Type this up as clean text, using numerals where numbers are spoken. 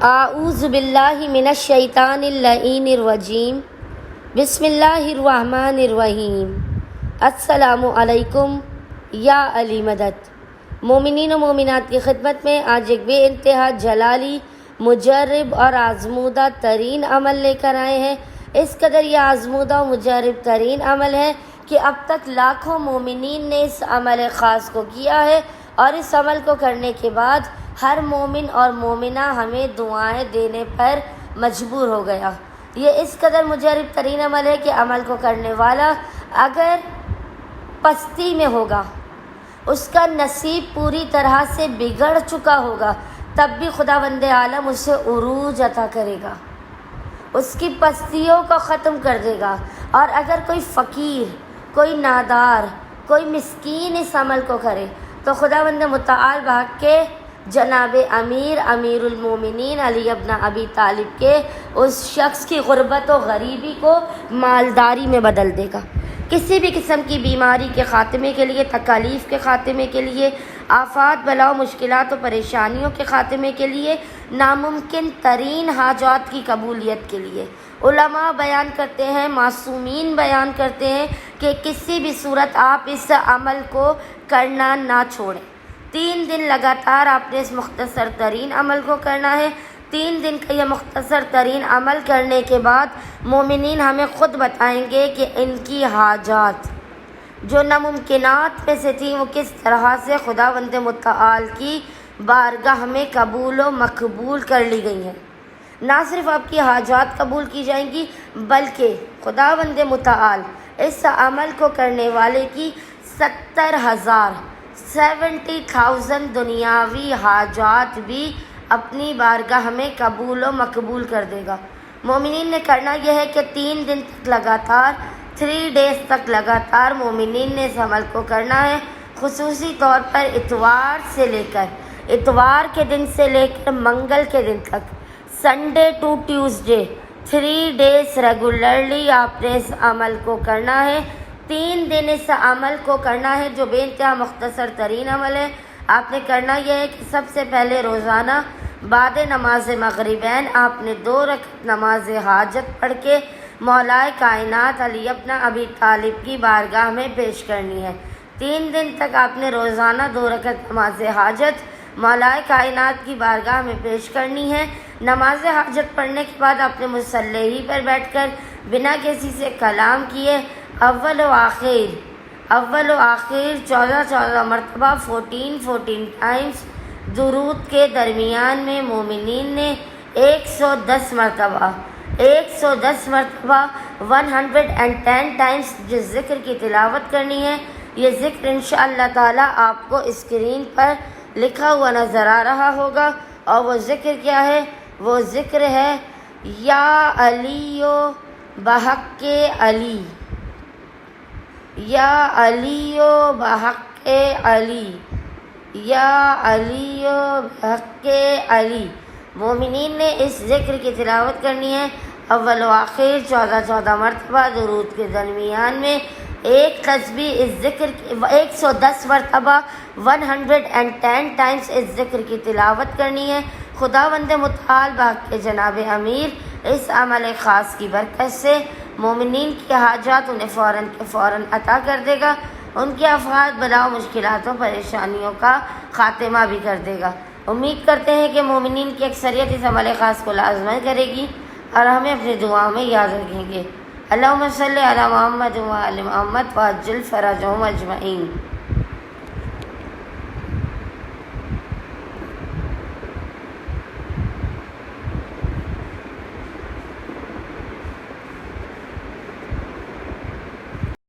اعوذ باللہ من الشیطان اللعین الرجیم بسم اللہ الرحمن الرحیم السلام علیکم یا علی مدد۔ مومنین و مومنات کی خدمت میں آج ایک بے انتہا جلالی، مجرب اور آزمودہ ترین عمل لے کر آئے ہیں۔ اس قدر یہ آزمودہ و مجرب ترین عمل ہے کہ اب تک لاکھوں مومنین نے اس عمل خاص کو کیا ہے، اور اس عمل کو کرنے کے بعد ہر مومن اور مومنہ ہمیں دعائیں دینے پر مجبور ہو گیا۔ یہ اس قدر مجرب ترین عمل ہے کہ عمل کو کرنے والا اگر پستی میں ہوگا، اس کا نصیب پوری طرح سے بگڑ چکا ہوگا، تب بھی خداوند عالم اسے عروج عطا کرے گا، اس کی پستیوں کو ختم کر دے گا۔ اور اگر کوئی فقیر، کوئی نادار، کوئی مسکین اس عمل کو کرے تو خداوند متعال بحق کے جناب امیر المومنین علی ابن ابی طالب کے اس شخص کی غربت و غریبی کو مالداری میں بدل دے گا۔ کسی بھی قسم کی بیماری کے خاتمے کے لیے، تکالیف کے خاتمے کے لیے، آفات، بلا و مشکلات و پریشانیوں کے خاتمے کے لیے، ناممکن ترین حاجات کی قبولیت کے لیے علماء بیان کرتے ہیں، معصومین بیان کرتے ہیں کہ کسی بھی صورت آپ اس عمل کو کرنا نہ چھوڑیں۔ 3 دن لگاتار آپ نے اس مختصر ترین عمل کو کرنا ہے۔ 3 دن کا یہ مختصر ترین عمل کرنے کے بعد مومنین ہمیں خود بتائیں گے کہ ان کی حاجات جو ناممکنات میں سے تھیں وہ کس طرح سے خداوند متعال کی بارگاہ میں قبول و مقبول کر لی گئی ہیں۔ نہ صرف آپ کی حاجات قبول کی جائیں گی، بلکہ خداوند متعال اس عمل کو کرنے والے کی 70,000 دنیاوی حاجات بھی اپنی بارگاہ میں قبول و مقبول کر دے گا۔ مومنین نے کرنا یہ ہے کہ 3 دن تک لگاتار، 3 days تک لگاتار مومنین نے اس عمل کو کرنا ہے۔ خصوصی طور پر اتوار کے دن سے لے کر منگل کے دن تک، Sunday to Tuesday, 3 days regularly آپ نے اس عمل کو کرنا ہے۔ 3 دن اس عمل کو کرنا ہے جو بے انتہا مختصر ترین عمل ہے۔ آپ نے کرنا یہ ہے کہ سب سے پہلے روزانہ بعد نماز مغربین آپ نے 2 رکعت نماز حاجت پڑھ کے مولا کائنات علی ابن ابی طالب کی بارگاہ میں پیش کرنی ہے۔ 3 دن تک آپ نے روزانہ 2 رکعت نماز حاجت مولا کائنات کی بارگاہ میں پیش کرنی ہے۔ نماز حاجت پڑھنے کے بعد آپ نے مصلی پر بیٹھ کر بنا کسی سے کلام کیے اول و آخر 14 مرتبہ 14 ٹائمز درود کے درمیان میں مومنین نے 110 مرتبہ 110 ٹائمز جس ذکر کی تلاوت کرنی ہے۔ یہ ذکر انشاءاللہ تعالی آپ کو اسکرین پر لکھا ہوا نظر آ رہا ہوگا، اور وہ ذکر کیا ہے؟ وہ ذکر ہے یا علیو بحق علی، یا علیو بحق علی، یا علیو بحق علی۔ مومنین نے اس ذکر کی تلاوت کرنی ہے اول و آخر 14 مرتبہ درود کے درمیان میں ایک تسبیح اس ذکر 110 مرتبہ 110 ٹائمز اس ذکر کی تلاوت کرنی ہے۔ خداوند متعال بحق کے جناب امیر اس عمل خاص کی برکت سے مومنین کی حاجات انہیں فوراً عطا کر دے گا، ان کی آفات، بلا و مشکلات و پریشانیوں کا خاتمہ بھی کر دے گا۔ امید کرتے ہیں کہ مومنین کی اکثریت اس عمل خاص کو لازمن کرے گی اور ہمیں اپنی دعاؤں میں یاد رکھیں گے۔ اللہم صلی علی محمد و آل محمد وعجل فرجہم اجمعین۔